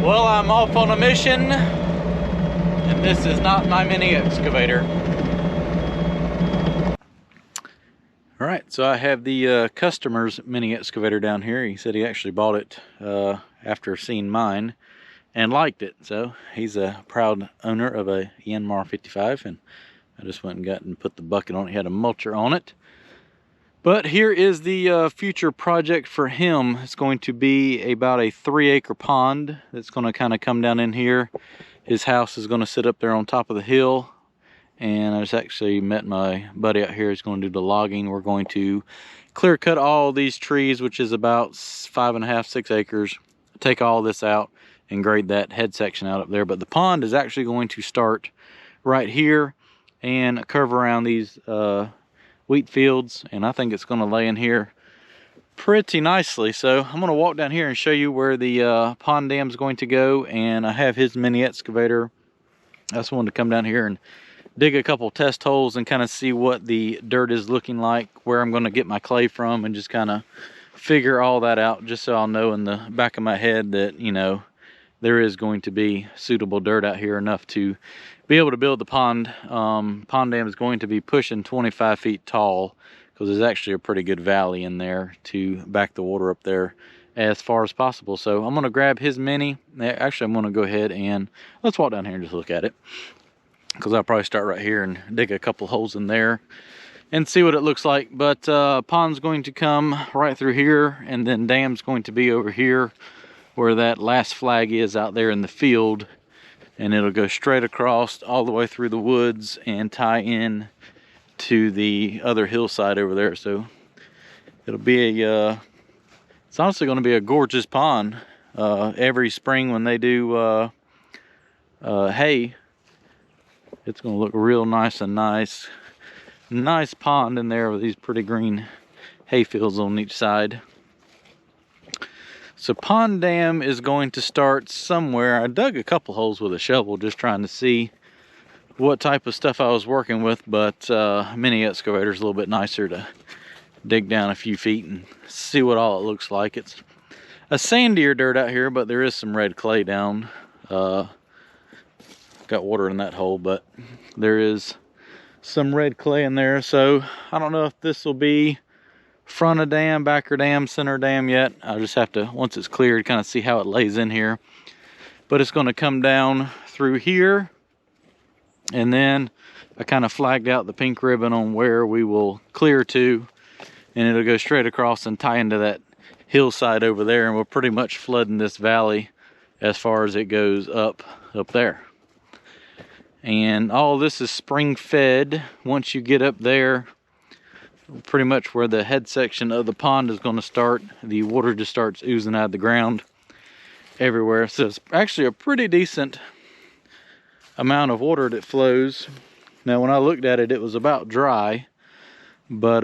Well, I'm off on a mission, and this is not my mini excavator. All right, so I have the customer's mini excavator down here. He said he actually bought it after seeing mine and liked it. So he's a proud owner of a Yanmar 55, and I just went and got and put the bucket on it. He had a mulcher on it. But here is the future project for him. It's going to be about a 3-acre pond that's going to kind of come down in here. His house is going to sit up there on top of the hill. And I just actually met my buddy out here. He's going to do the logging. We're going to clear cut all these trees, which is about 5.5, 6 acres. Take all this out and grade that head section out up there. But the pond is actually going to start right here and curve around these wheat fields, and I think it's going to lay in here pretty nicely. So I'm going to walk down here and show you where the pond dam is going to go, and I have his mini excavator. I just wanted to come down here and dig a couple test holes and kind of see what the dirt is looking like, where I'm going to get my clay from, and just kind of figure all that out, just so I'll know in the back of my head that, you know, there is going to be suitable dirt out here enough to be able to build the pond. Pond dam is going to be pushing 25 feet tall, because there's actually a pretty good valley in there to back the water up there as far as possible. So I'm going to grab his mini. Actually, I'm going to go ahead and let's walk down here and just look at it, because I'll probably start right here and dig a couple holes in there and see what it looks like. But pond's going to come right through here, and then dam's going to be over here where that last flag is out there in the field, and it'll go straight across all the way through the woods and tie in to the other hillside over there. So it'll be a it's honestly going to be a gorgeous pond. Every spring when they do hay, it's going to look real nice and nice pond in there with these pretty green hay fields on each side. So pond dam is going to start somewhere. I dug a couple holes with a shovel just trying to see what type of stuff I was working with, but mini excavator is a little bit nicer to dig down a few feet and see what all it looks like. It's a sandier dirt out here, but there is some red clay down. Got water in that hole, but there is some red clay in there. So I don't know if this will be front of dam, back of dam, center dam yet. I'll just have to, once it's cleared, kind of see how it lays in here. But it's going to come down through here, and then I kind of flagged out the pink ribbon on where we will clear to, and it'll go straight across and tie into that hillside over there, and we're pretty much flooding this valley as far as it goes up there. And all this is spring fed. Once you get up there, pretty much where the head section of the pond is going to start, the water just starts oozing out of the ground everywhere. So it's actually a pretty decent amount of water that flows. Now when I looked at it, it was about dry, but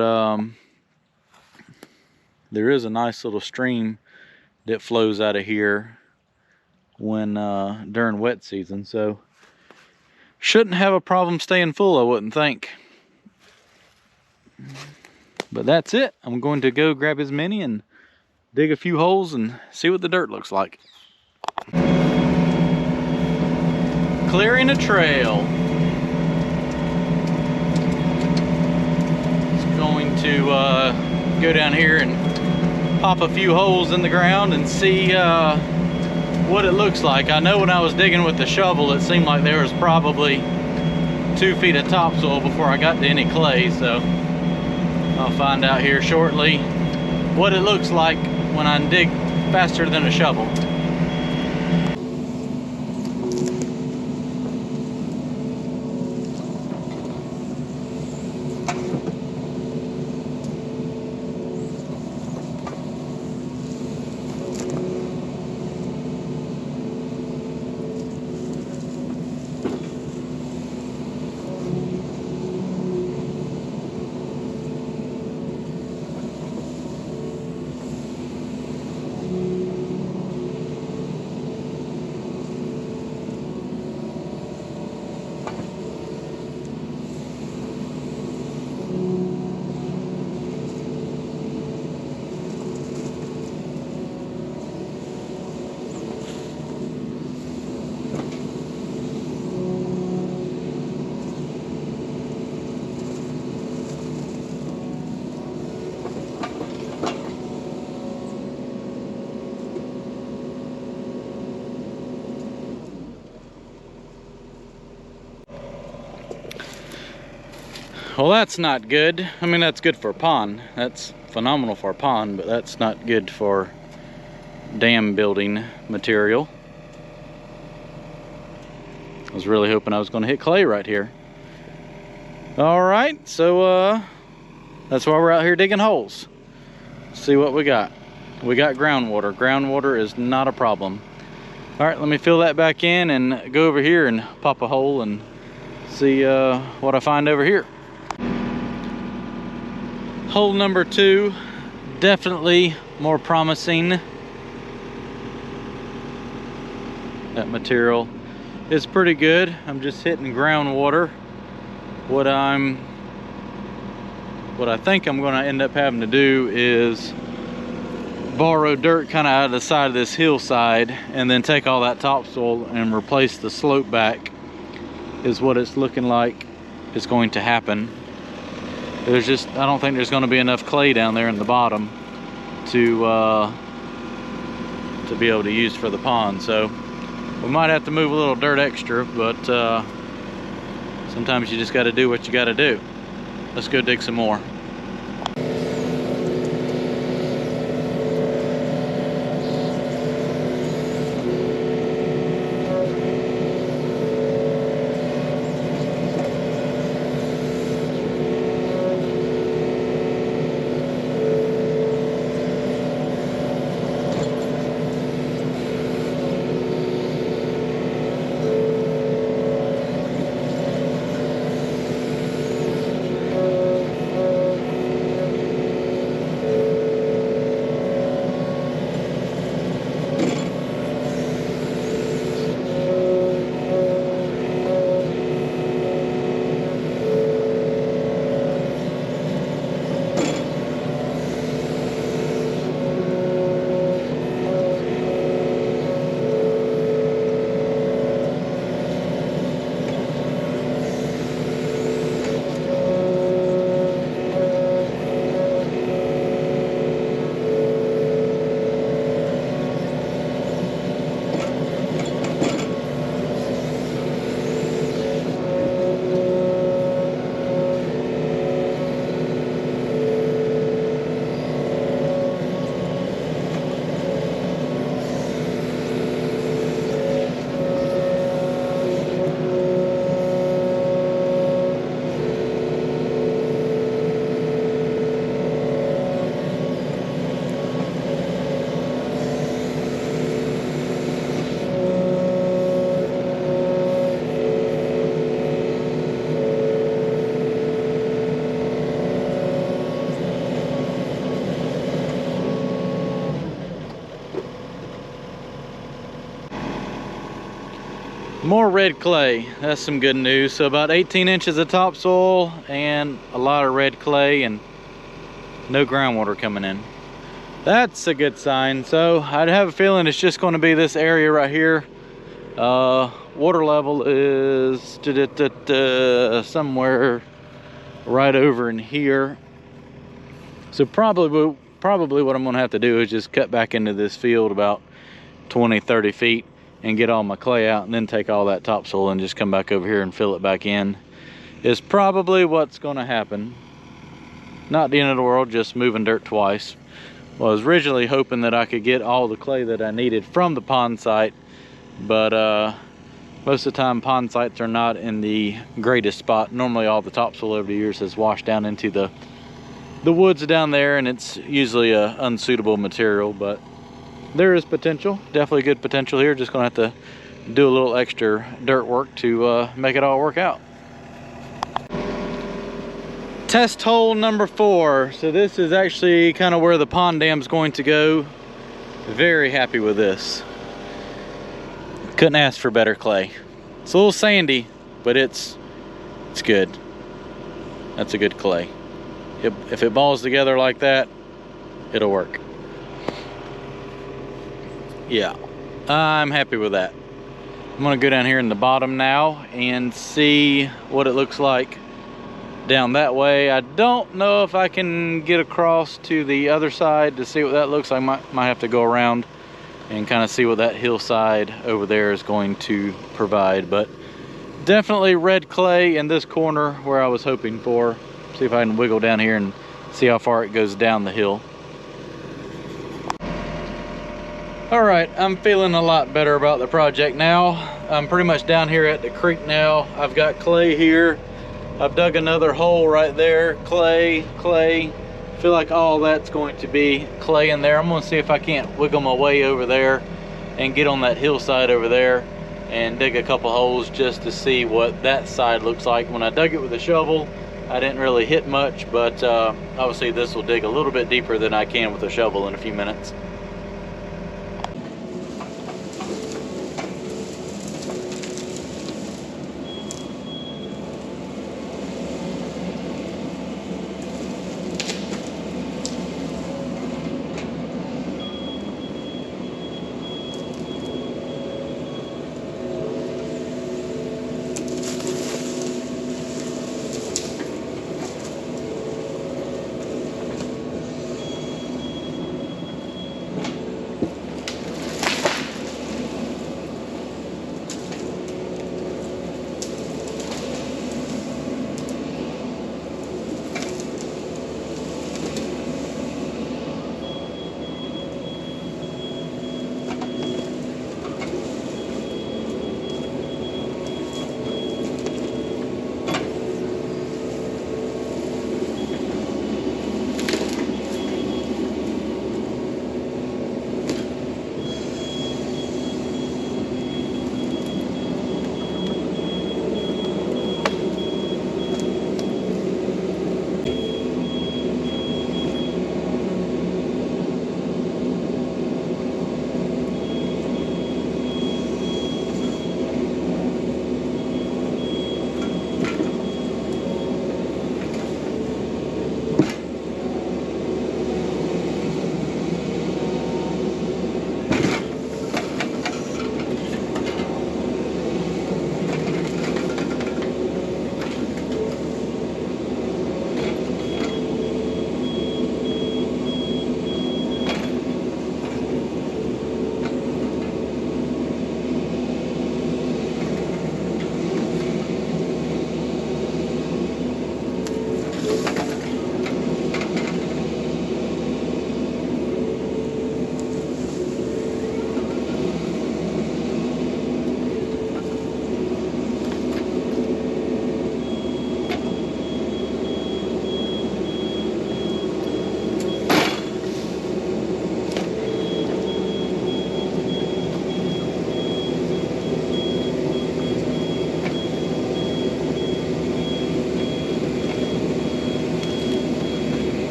there is a nice little stream that flows out of here when during wet season, so shouldn't have a problem staying full, I wouldn't think. But that's it. I'm going to go grab his mini and dig a few holes and see what the dirt looks like. Clearing a trail. Just going to go down here and pop a few holes in the ground and see what it looks like. I know when I was digging with the shovel, it seemed like there was probably 2 feet of topsoil before I got to any clay, so I'll find out here shortly what it looks like when I dig faster than a shovel. Well, that's not good. I mean, that's good for a pond. That's phenomenal for a pond, but that's not good for dam building material. I was really hoping I was going to hit clay right here. All right, so that's why we're out here digging holes. See what we got. We got groundwater. Groundwater is not a problem. All right, let me fill that back in and go over here and pop a hole and see what I find over here. Hole number 2, definitely more promising. That material is pretty good. I'm just hitting groundwater. What I think I'm going to end up having to do is borrow dirt kind of out of the side of this hillside and then take all that topsoil and replace the slope back, is what it's looking like is going to happen. There's just, I don't think there's going to be enough clay down there in the bottom to be able to use for the pond. So we might have to move a little dirt extra, but sometimes you just got to do what you got to do. Let's go dig some more. More red clay, that's some good news. So about 18 inches of topsoil and a lot of red clay and no groundwater coming in. That's a good sign. So I'd have a feeling it's just going to be this area right here. Water level is somewhere right over in here. So probably what I'm going to have to do is just cut back into this field about 20-30 feet and get all my clay out, and then take all that topsoil and just come back over here and fill it back in, is probably what's going to happen. Not the end of the world, just moving dirt twice. Well, I was originally hoping that I could get all the clay that I needed from the pond site, but most of the time pond sites are not in the greatest spot. Normally all the topsoil over the years has washed down into the woods down there, and it's usually a unsuitable material, but there is potential, definitely good potential here. Just gonna have to do a little extra dirt work to make it all work out. Test hole number 4. So this is actually kind of where the pond dam's going to go. Very happy with this. Couldn't ask for better clay. It's a little sandy, but it's good. That's a good clay. If it balls together like that, it'll work. Yeah, I'm happy with that. I'm gonna go down here in the bottom now and see what it looks like down that way. I don't know if I can get across to the other side to see what that looks like. Might have to go around and kind of see what that hillside over there is going to provide, but Definitely red clay in this corner where I was hoping for. See if I can wiggle down here and see how far it goes down the hill. All right, I'm feeling a lot better about the project now. I'm pretty much down here at the creek now. I've got clay here. I've dug another hole right there. Clay, clay. I feel like all that's going to be clay in there. I'm gonna see if I can't wiggle my way over there and get on that hillside over there and dig a couple holes just to see what that side looks like. When I dug it with a shovel, I didn't really hit much, but obviously this will dig a little bit deeper than I can with a shovel in a few minutes.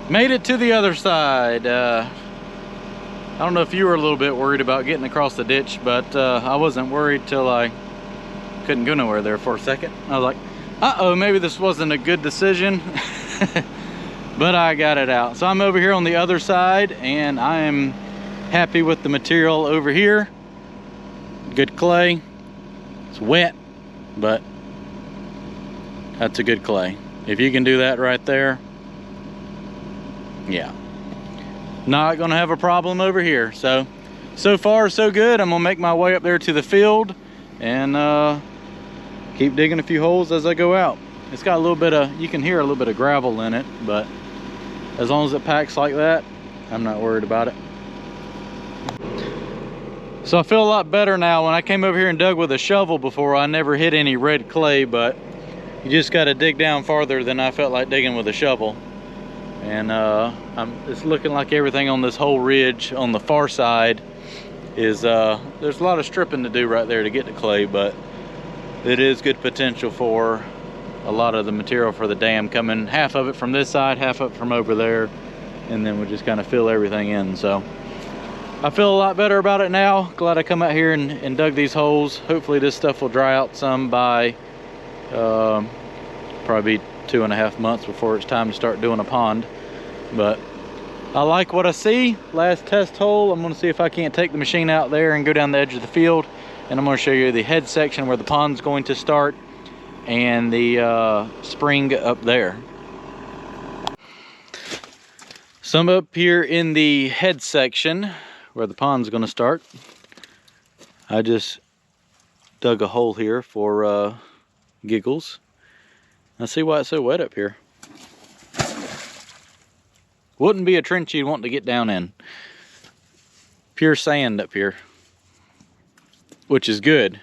Made it to the other side. I don't know if you were a little bit worried about getting across the ditch, but I wasn't worried till I couldn't go nowhere there for a second. I was like, uh-oh, maybe this wasn't a good decision. But I got it out. So I'm over here on the other side, and I am happy with the material over here. Good clay. It's wet, but that's a good clay. If you can do that right there, yeah, not gonna have a problem over here. So far so good. I'm gonna make my way up there to the field and keep digging a few holes as I go out. It's got a little bit of, you can hear a little bit of gravel in it, but as long as it packs like that, I'm not worried about it. So I feel a lot better now. When I came over here and dug with a shovel before, I never hit any red clay, but you just got to dig down farther than I felt like digging with a shovel. And it's looking like everything on this whole ridge on the far side is, there's a lot of stripping to do right there to get to clay, but it is good potential for a lot of the material for the dam coming, half of it from this side, half of it from over there, and then we'll just kind of fill everything in. So I feel a lot better about it now. Glad I come out here and dug these holes. Hopefully this stuff will dry out some by probably 2.5 months before it's time to start doing a pond. But I like what I see. Last test hole, I'm gonna see if I can't take the machine out there and go down the edge of the field and I'm going to show you the head section where the pond's going to start and the spring up there. So I'm up here in the head section where the pond's going to start. I just dug a hole here for giggles. Let's see why it's so wet up here. Wouldn't be a trench you'd want to get down in. Pure sand up here, which is good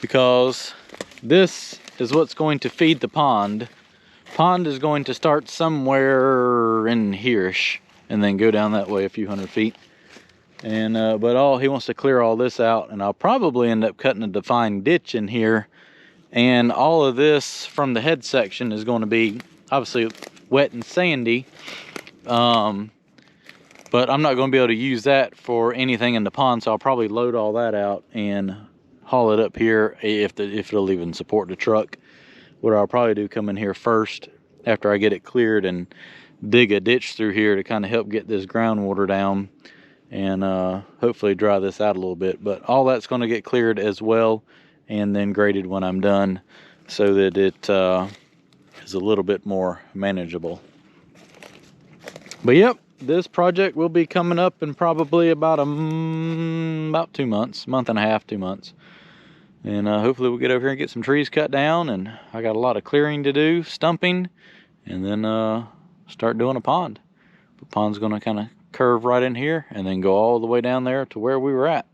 because this is what's going to feed the pond. Pond is going to start somewhere in here-ish and then go down that way a few hundred feet. And but he wants to clear all this out, and I'll probably end up cutting a defined ditch in here. And all of this from the head section is going to be obviously wet and sandy. But I'm not going to be able to use that for anything in the pond, so I'll probably load all that out and haul it up here if it'll even support the truck. What I'll probably do, come in here first after I get it cleared and dig a ditch through here to kind of help get this groundwater down and hopefully dry this out a little bit. But all that's going to get cleared as well and then graded when I'm done so that it is a little bit more manageable. But yep, this project will be coming up in probably about 2 months, month and a half, 2 months. And hopefully we'll get over here and get some trees cut down, and I got a lot of clearing to do, stumping, and then start doing a pond. The pond's gonna kind of curve right in here and then go all the way down there to where we were at.